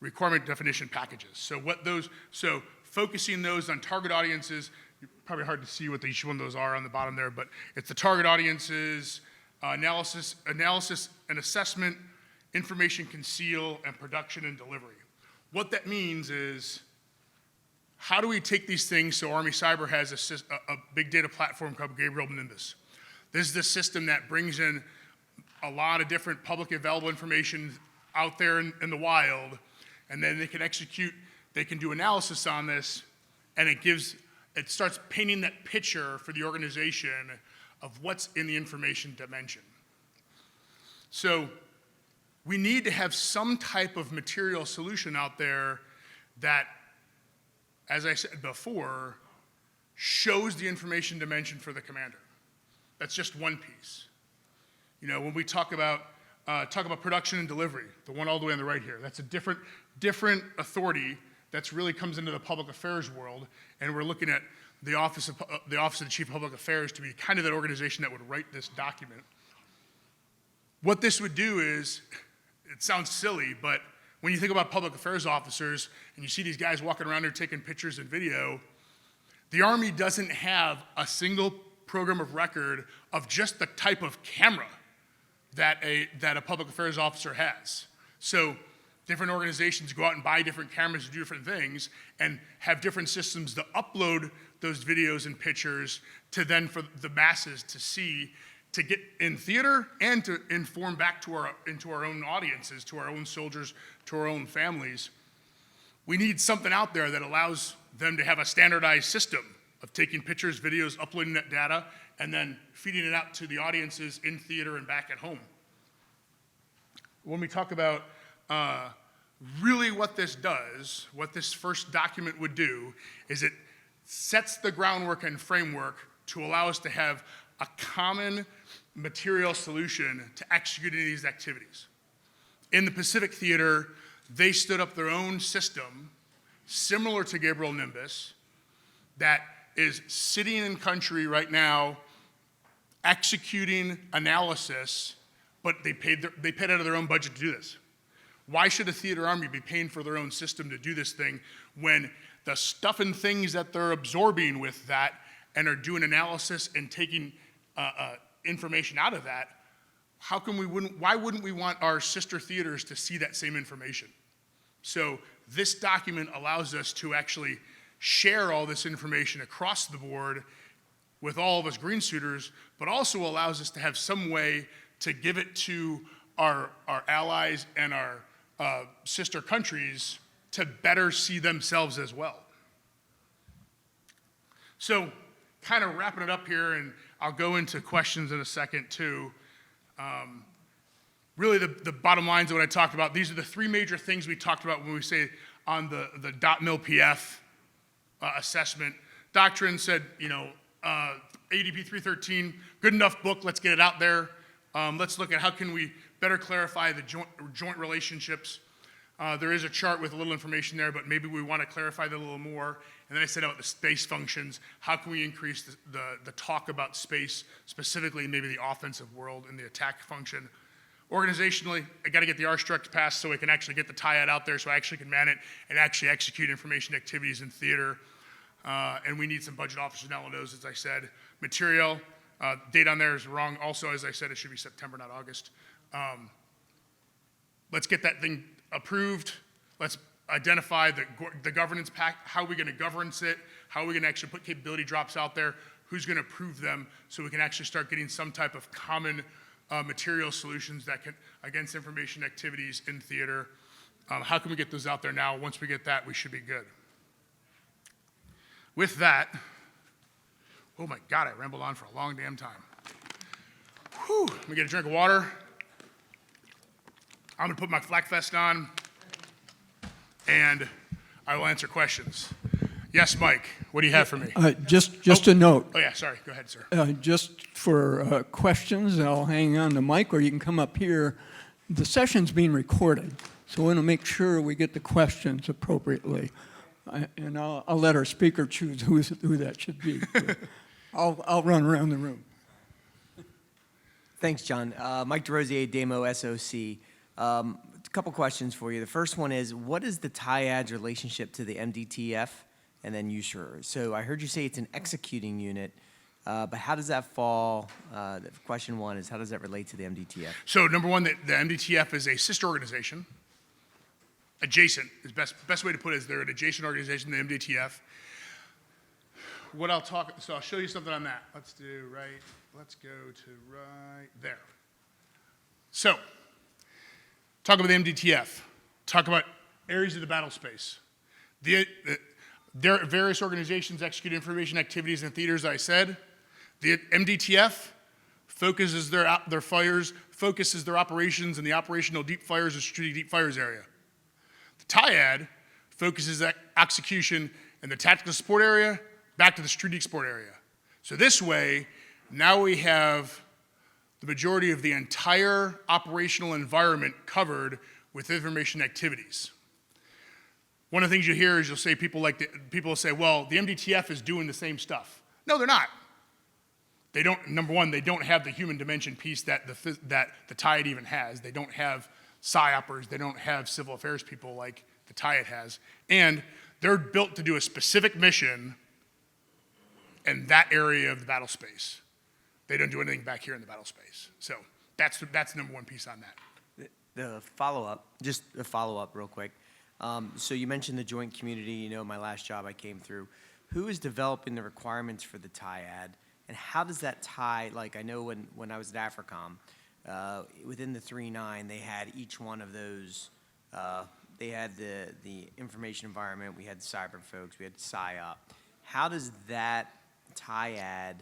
Requirement definition packages. So focusing those on target audiences, probably hard to see what each one of those are on the bottom there, but it's the target audiences, analysis and assessment, information conceal, and production and delivery. What that means is, how do we take these things? So Army Cyber has a big data platform called Gabriel Nimbus. This is the system that brings in a lot of different public available information out there in the wild, and then they can execute, they can do analysis on this, and it starts painting that picture for the organization of what's in the information dimension. So we need to have some type of material solution out there that, as I said before, shows the information dimension for the commander. That's just one piece. When we talk about production and delivery, the one all the way on the right here, that's a different authority that's really comes into the public affairs world, and we're looking at the Office of the Chief of Public Affairs to be kind of that organization that would write this document. What this would do is, it sounds silly, but when you think about public affairs officers and you see these guys walking around there taking pictures and video, the Army doesn't have a single program of record of just the type of camera that a public affairs officer has. So different organizations go out and buy different cameras to do different things and have different systems to upload those videos and pictures to then for the masses to see, to get in theater and to inform back to into our own audiences, to our own soldiers, to our own families. We need something out there that allows them to have a standardized system of taking pictures, videos, uploading that data, and then feeding it out to the audiences in theater and back at home. When we talk about really what this does, what this first document would do, is it sets the groundwork and framework to allow us to have a common material solution to executing these activities. In the Pacific Theater, they stood up their own system, similar to Gabriel Nimbus, that is sitting in country right now, executing analysis, but they paid out of their own budget to do this. Why should a theater army be paying for their own system to do this thing when the stuff and things that they're absorbing with that and are doing analysis and taking information out of that, why wouldn't we want our sister theaters to see that same information? So this document allows us to actually share all this information across the board with all of us green suiters, but also allows us to have some way to give it to our allies and our sister countries to better see themselves as well. So kind of wrapping it up here, and I'll go into questions in a second too. Really the bottom lines of what I talked about, these are the three major things we talked about when we say on the DOTMLPF assessment. Doctrine said, ADP 313, good enough book, let's get it out there. Let's look at how can we better clarify the joint relationships. There is a chart with a little information there, but maybe we want to clarify that a little more. And then I said about the space functions. How can we increase the talk about space, specifically maybe the offensive world and the attack function? Organizationally, I got to get the R-Struct passed so we can actually get the TIAD out there so I actually can man it and actually execute information activities in theater. And we need some budget officers and LNOs, as I said. Material, date on there is wrong. Also, as I said, it should be September, not August. Let's get that thing approved. Let's identify the governance pack. How are we going to governance it? How are we going to actually put capability drops out there? Who's going to approve them so we can actually start getting some type of common material solutions that can, against information activities in theater. How can we get those out there now? Once we get that, we should be good. With that, oh my God, I rambled on for a long damn time. Whew, let me get a drink of water. I'm gonna put my flak vest on, and I will answer questions. Yes, Mike, what do you have for me? Just a note. Oh yeah, sorry, go ahead, sir. Just for questions, I'll hang on to Mike, or you can come up here. The session's being recorded, so we want to make sure we get the questions appropriately. And I'll let our speaker choose who that should be. I'll run around the room. Thanks, John. Mike DeRosier, Demo SOC. A couple questions for you. The first one is, what is the TIAD's relationship to the MDTF and then USURE? So I heard you say it's an executing unit, but how does that fall? Question one is, how does that relate to the MDTF? So number one, the MDTF is a sister organization. Adjacent is best way to put it is they're an adjacent organization, the MDTF. So I'll show you something on that. Let's go to right there. So, talk about the MDTF. Talk about areas of the battle space. There are various organizations execute information activities in theaters, I said. The MDTF focuses their operations in the operational deep fires or strategic deep fires area. The TIAD focuses that execution in the tactical support area back to the strategic support area. So this way, now we have the majority of the entire operational environment covered with information activities. One of the things you hear is people will say, well, the MDTF is doing the same stuff. No, they're not. They don't. Number one, they don't have the human dimension piece that the TIAD even has. They don't have PSYOPers. They don't have civil affairs people like the TIAD has, and they're built to do a specific mission in that area of the battle space. They don't do anything back here in the battle space. So that's the number one piece on that. The follow-up, just a follow-up real quick. So you mentioned the joint community, my last job I came through. Who is developing the requirements for the TIAD? And how does that tie, like I know when I was at AFRICOM, within the 3.9, they had each one of those, they had the information environment, we had cyber folks, we had PSYOP. How does that TIAD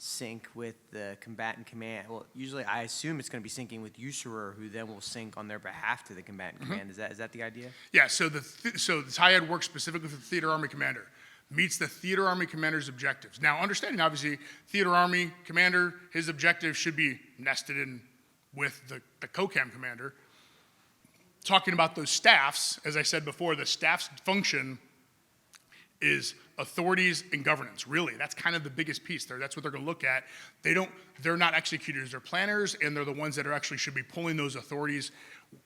sync with the combatant command? Well, usually I assume it's going to be syncing with USERR, who then will sync on their behalf to the combatant command. Is that the idea? Yeah, so the TIAD works specifically for the Theater Army Commander, meets the Theater Army Commander's objectives. Now, understanding, obviously, Theater Army Commander, his objectives should be nested in with the COCAM Commander. Talking about those staffs, as I said before, the staff's function is authorities and governance, really. That's kind of the biggest piece there. That's what they're going to look at. They're not executors, they're planners, and they're the ones that are actually should be pulling those authorities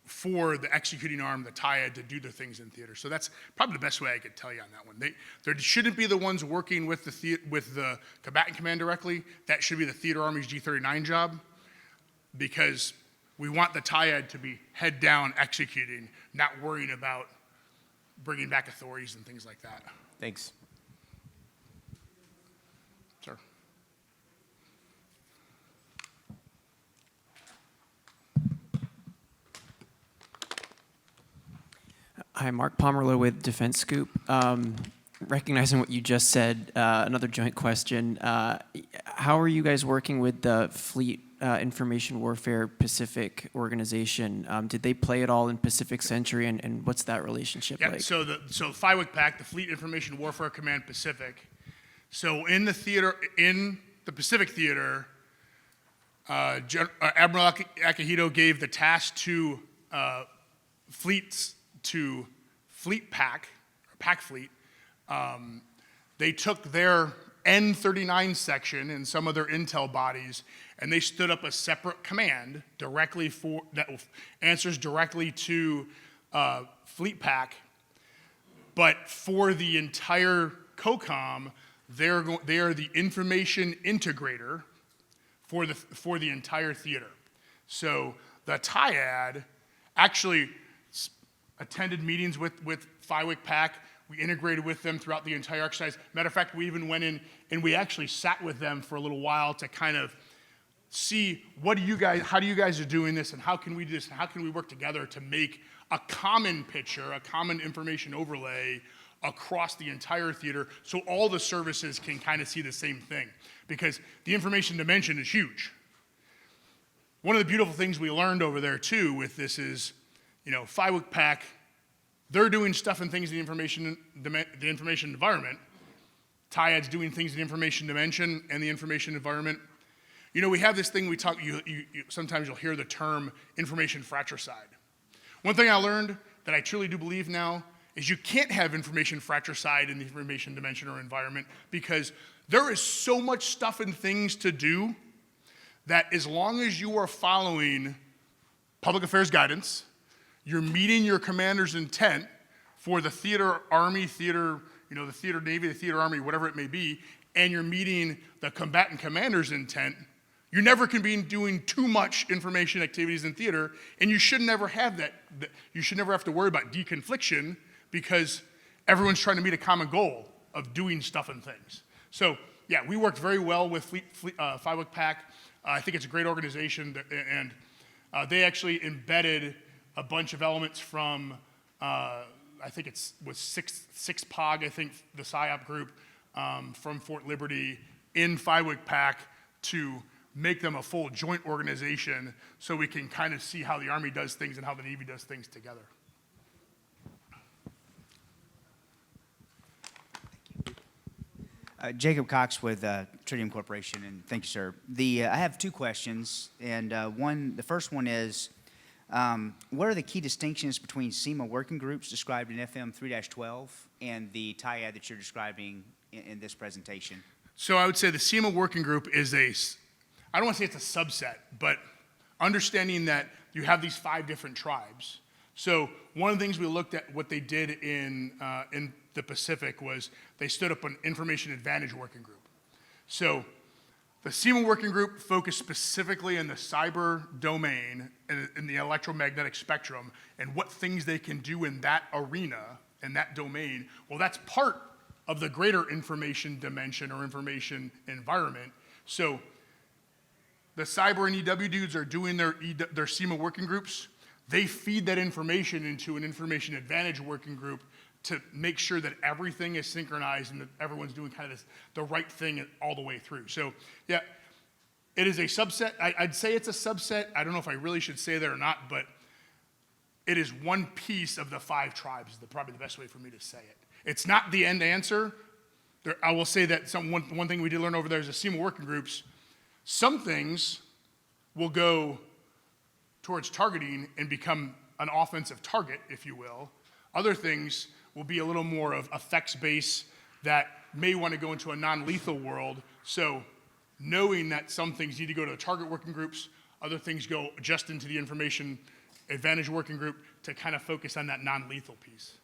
for the executing arm, the TIAD, to do the things in theater. So that's probably the best way I could tell you on that one. They shouldn't be the ones working with the combatant command directly. That should be the Theater Army's G39 job, because we want the TIAD to be head down executing, not worrying about bringing back authorities and things like that. Thanks. Sir. Hi, Mark Pomerlow with Defense Scoop. Recognizing what you just said, another joint question. How are you guys working with the Fleet Information Warfare Pacific organization? Did they play at all in PACIFIC Sentry, and what's that relationship like? So FIWC PAC, the Fleet Information Warfare Command Pacific. So in the Pacific Theater, Admiral Akihito gave the task to Fleet PAC, or PAC Fleet. They took their N39 section and some of their intel bodies, and they stood up a separate command that answers directly to Fleet PAC. But for the entire COCOM, they are the information integrator for the entire theater. So the TIAD actually attended meetings with FIWC PAC. We integrated with them throughout the entire exercise. Matter of fact, we even went in and we actually sat with them for a little while to kind of see how you guys are doing this, and how can we do this, and how can we work together to make a common picture, a common information overlay across the entire theater, so all the services can kind of see the same thing. Because the information dimension is huge. One of the beautiful things we learned over there too with this is, FIWC PAC, they're doing stuff and things in the information environment. TIAD's doing things in the information dimension and the information environment. We have this thing we talk, sometimes you'll hear the term information fratricide. One thing I learned that I truly do believe now is you can't have information fratricide in the information dimension or environment, because there is so much stuff and things to do that as long as you are following public affairs guidance, you're meeting your commander's intent for the theater army, the theater navy, the theater army, whatever it may be, and you're meeting the combatant commander's intent, you never can be doing too much information activities in theater, and you should never have that. You should never have to worry about deconfliction, because everyone's trying to meet a common goal of doing stuff and things. So yeah, we worked very well with FIWC PAC. I think it's a great organization, and they actually embedded a bunch of elements from, I think it was 6 POG, I think, the PSYOP group from Fort Liberty in FIWC PAC to make them a full joint organization, so we can kind of see how the Army does things and how the Navy does things together. Jacob Cox with Tritium Corporation, and thank you, sir. I have 2 questions, and the first one is, what are the key distinctions between SEMA working groups described in FM 3-12 and the TIAD that you're describing in this presentation? So I would say the SEMA working group is I don't want to say it's a subset, but understanding that you have these 5 different tribes. So one of the things we looked at, what they did in the Pacific, was they stood up an information advantage working group. So The CIMA working group focused specifically in the cyber domain and in the electromagnetic spectrum and what things they can do in that arena, in that domain. Well, that's part of the greater information dimension or information environment. So the cyber and EW dudes are doing their CIMA working groups. They feed that information into an information advantage working group to make sure that everything is synchronized and that everyone's doing kind of the right thing all the way through. So yeah, it is a subset. I'd say it's a subset. I don't know if I really should say that or not, but it is one piece of the 5 tribes, probably the best way for me to say it. It's not the end answer. I will say that one thing we did learn over there is the CIMA working groups, some things will go towards targeting and become an offensive target, if you will. Other things will be a little more of effects-based that may want to go into a non-lethal world. So knowing that some things need to go to the target working groups, other things go just into the information advantage working group to kind of focus on that non-lethal piece.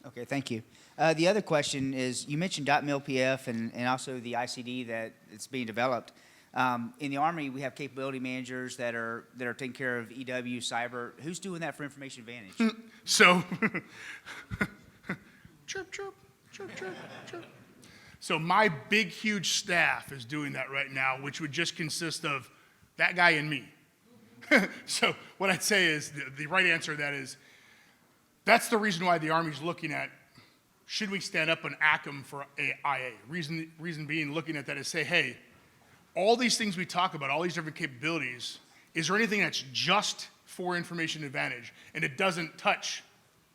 Okay, thank you. The other question is, you mentioned DOTMLPF and also the ICD that it's being developed. In the Army, we have capability managers that are taking care of EW, cyber. Who's doing that for information advantage? So, chirp, chirp, chirp, chirp, chirp. So my big, huge staff is doing that right now, which would just consist of that guy and me. So what I'd say is the right answer to that is, that's the reason why the Army's looking at, should we stand up an ACM for IA? Reason being, looking at that is say, hey, all these things we talk about, all these different capabilities, is there anything that's just for information advantage and it doesn't touch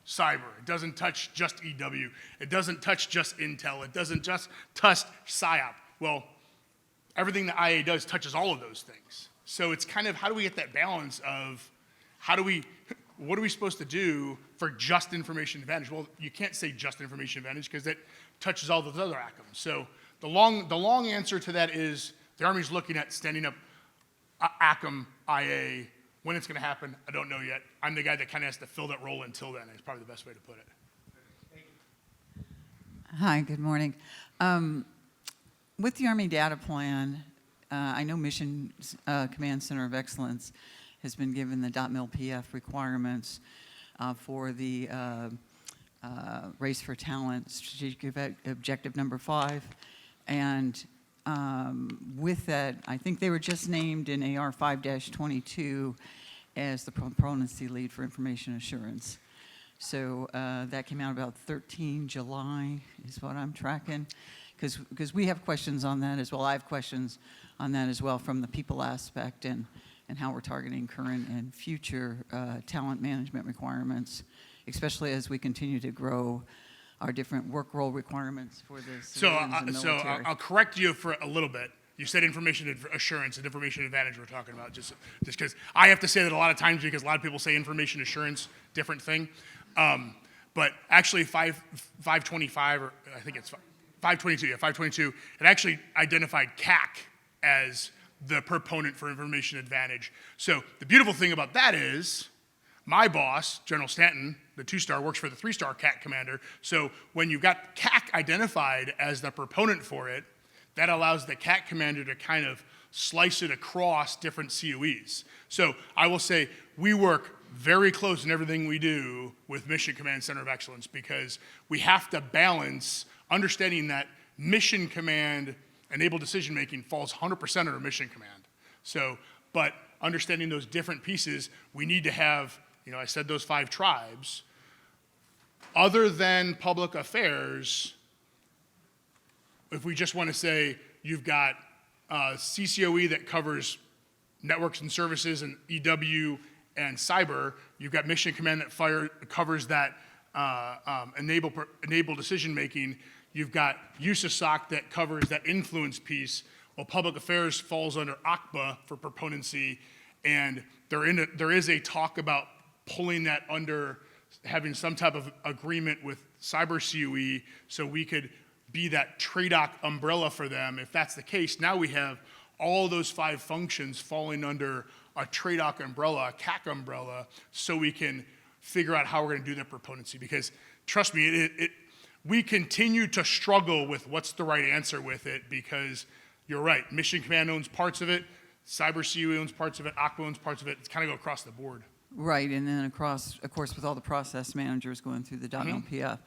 cyber, it doesn't touch just EW, it doesn't touch just intel, it doesn't just touch PSYOP? Well, everything that IA does touches all of those things. So it's kind of, how do we get that balance of what are we supposed to do for just information advantage? Well, you can't say just information advantage because it touches all those other ACMs. So the long answer to that is the Army's looking at standing up ACM IA. When it's going to happen, I don't know yet. I'm the guy that kind of has to fill that role until then, is probably the best way to put it. Hi, good morning. With the Army Data Plan, I know Mission Command Center of Excellence has been given the DOTMLPF requirements for the Race for Talent Strategic Objective number 5. And with that, I think they were just named in AR 5-22 as the proponency lead for information assurance. So that came out about 13 July is what I'm tracking. Because we have questions on that as well. I have questions on that as well from the people aspect and how we're targeting current and future talent management requirements, especially as we continue to grow our different work role requirements for the civilians and military. I'll correct you for a little bit. You said information assurance and information advantage we're talking about, just because I have to say that a lot of times because a lot of people say information assurance, different thing. But actually 525, or I think it's 522, yeah, 522, it actually identified CAC as the proponent for information advantage. So the beautiful thing about that is my boss, General Stanton, the 2-star, works for the 3-star CAC commander. So when you've got CAC identified as the proponent for it, that allows the CAC commander to kind of slice it across different COEs. So I will say we work very close in everything we do with Mission Command Center of Excellence because we have to balance understanding that mission command enabled decision making falls 100% under mission command. So, but understanding those different pieces, we need to have, I said those 5 tribes. Other than public affairs, if we just want to say you've got CCOE that covers networks and services and EW and cyber, you've got mission command that covers that enable decision making, you've got USASOC that covers that influence piece, while public affairs falls under ACBA for proponency, and there is a talk about pulling that under having some type of agreement with cyber COE so we could be that TRADOC umbrella for them. If that's the case, now we have all those 5 functions falling under a TRADOC umbrella, a CAC umbrella, so we can figure out how we're going to do that proponency. Because trust me, we continue to struggle with what's the right answer with it because you're right. Mission Command owns parts of it. Cyber COE owns parts of it. Aqua owns parts of it. It's kind of go across the board. Right, and then across, of course, with all the process managers going through the DOTMLPF.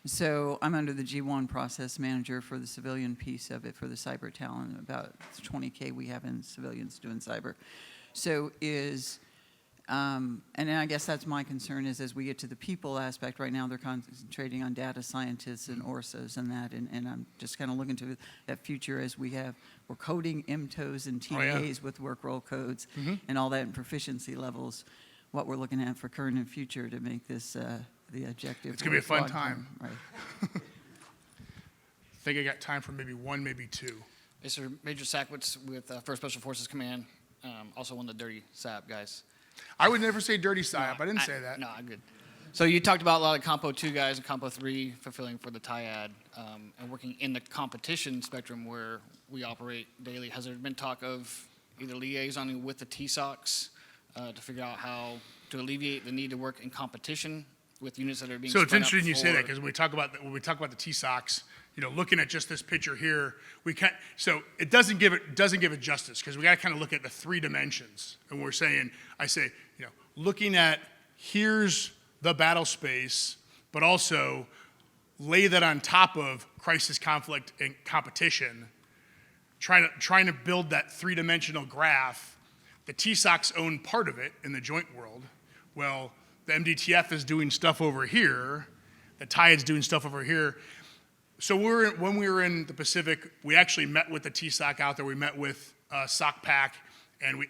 So I'm under the G1 process manager for the civilian piece of it for the cyber talent. About 20K we have in civilians doing cyber. So and then I guess that's my concern is as we get to the people aspect, right now they're concentrating on data scientists and ORSOs and that, and I'm just kind of looking to that future as we're coding MTOs and TAs with work role codes and all that and proficiency levels, what we're looking at for current and future to make this the objective. It's going to be a fun time. Right. I think I got time for maybe one, maybe two. Yes, sir. Major Sackwitz with 1st Special Forces Command, also one of the dirty SAP guys. I would never say dirty psyop. I didn't say that. No, I'm good. So you talked about a lot of Compo 2 guys and Compo 3 fulfilling for the TIAD and working in the competition spectrum where we operate daily. Has there been talk of either liaisoning with the TSOCs to figure out how to alleviate the need to work in competition with units that are being So it's spun up interesting you say that for- because when we talk about the TSOCs, looking at just this picture here, it doesn't give it justice because we got to kind of look at the three dimensions. And I say, looking at here's the battle space, but also lay that on top of crisis, conflict, and competition, trying to build that three-dimensional graph. The TSOCs own part of it in the joint world. Well, the MDTF is doing stuff over here. The TIAD's doing stuff over here. So when we were in the Pacific, we actually met with the TSOC out there. We met with SOCPAC, and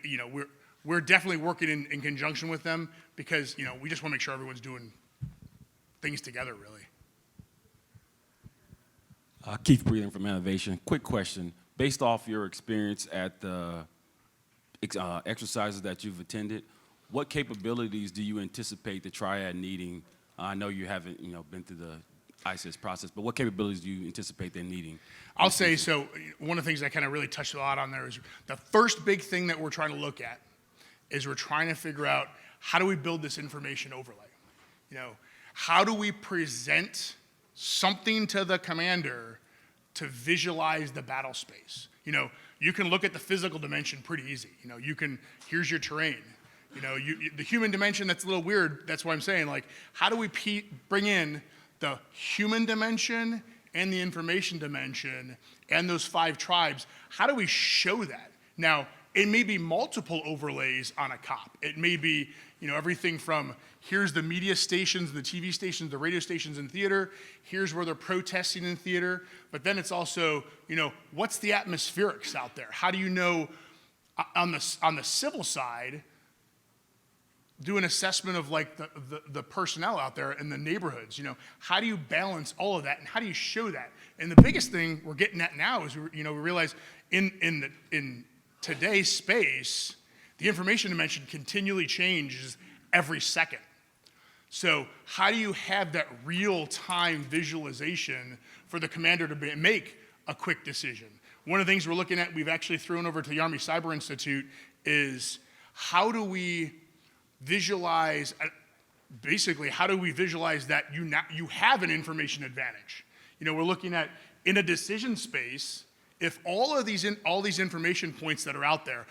we're definitely working in conjunction with them because we just want to make sure everyone's doing things together, really. Keith Breeden from Innovation. Quick question. Based off your experience at the exercises that you've attended, what capabilities do you anticipate the Triad needing? I know you haven't been through the ISIS process, but what capabilities do you anticipate they're needing? I'll say, so one of the things I kind of really touched a lot on there is the first big thing that we're trying to look at is we're trying to figure out how do we build this information overlay? How do we present something to the commander to visualize the battle space? You can look at the physical dimension pretty easy. Here's your terrain. The human dimension, that's a little weird. That's why I'm saying, how do we bring in the human dimension and the information dimension and those 5 tribes? How do we show that? Now, it may be multiple overlays on a COP. It may be, everything from here's the media stations, the TV stations, the radio stations in theater. Here's where they're protesting in theater. But then it's also, what's the atmospherics out there? How do you know on the civil side, do an assessment of the personnel out there in the neighborhoods. How do you balance all of that and how do you show that? And the biggest thing we're getting at now is we realize in today's space, the information dimension continually changes every second. So how do you have that real-time visualization for the commander to make a quick decision? One of the things we're looking at, we've actually thrown over to the Army Cyber Institute, is how do we visualize, basically, how do we visualize that you have an information advantage? We're looking at, in a decision space, if all these information points that are out there,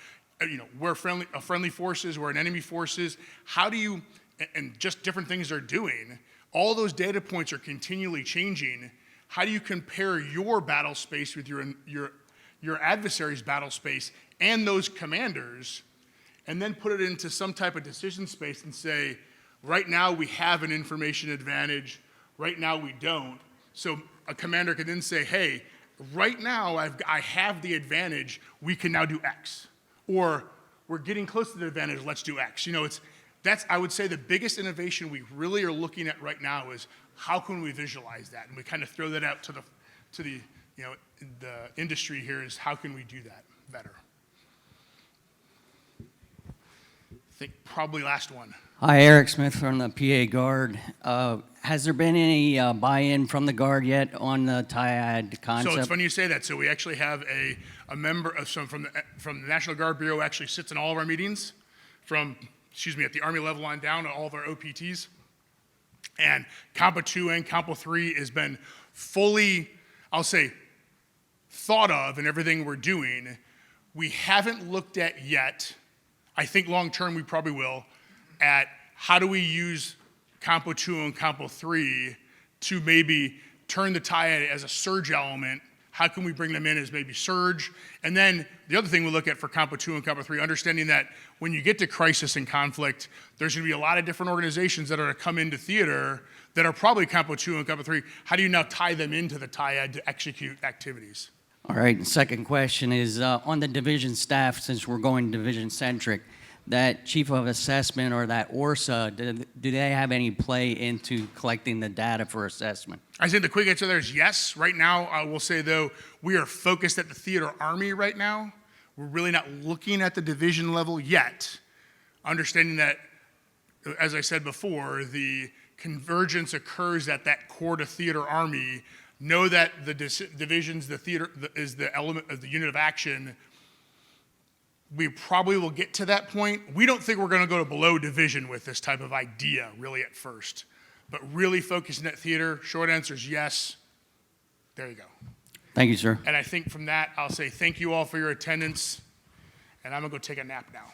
we're friendly forces, we're an enemy forces, how do you, and just different things they're doing, all those data points are continually changing. How do you compare your battle space with your adversary's battle space and those commanders, and then put it into some type of decision space and say, right now we have an information advantage, right now we don't. So a commander can then say, hey, right now I have the advantage, we can now do X. Or we're getting close to the advantage, let's do X. That's, I would say, the biggest innovation we really are looking at right now is how can we visualize that? And we kind of throw that out to the industry here is how can we do that better? I think probably last one. Hi, Eric Smith from the PA Guard. Has there been any buy-in from the Guard yet on the TIAD concept? So it's funny you say that. So we actually have a member of from the National Guard Bureau actually sits in all of our meetings at the Army level on down to all of our OPTs. And Compo 2 and Compo 3 has been fully, I'll say, thought of in everything we're doing, we haven't looked at yet, I think long-term we probably will, at how do we use Compo 2 and Compo 3 to maybe turn the TIAD as a surge element. How can we bring them in as maybe surge? And then the other thing we look at for Compo 2 and Compo 3, understanding that when you get to crisis and conflict, there's gonna be a lot of different organizations that are gonna come into theater that are probably Compo 2 and Compo 3. How do you now tie them into the TIAD to execute activities? All right, and second question is, on the division staff, since we're going division-centric, that chief of assessment or that ORSA, do they have any play into collecting the data for assessment? I think the quick answer there is yes. Right now, I will say, though, we are focused at the theater army right now. We're really not looking at the division level yet, understanding that, as I said before, the convergence occurs at that core to theater army. Know that the divisions, the theater is the element of the unit of action. We probably will get to that point. We don't think we're going to go to below division with this type of idea, really, at first. But really focusing at theater, short answer is yes. There you go. Thank you, sir. And I think from that, I'll say thank you all for your attendance, and I'm going to go take a nap now.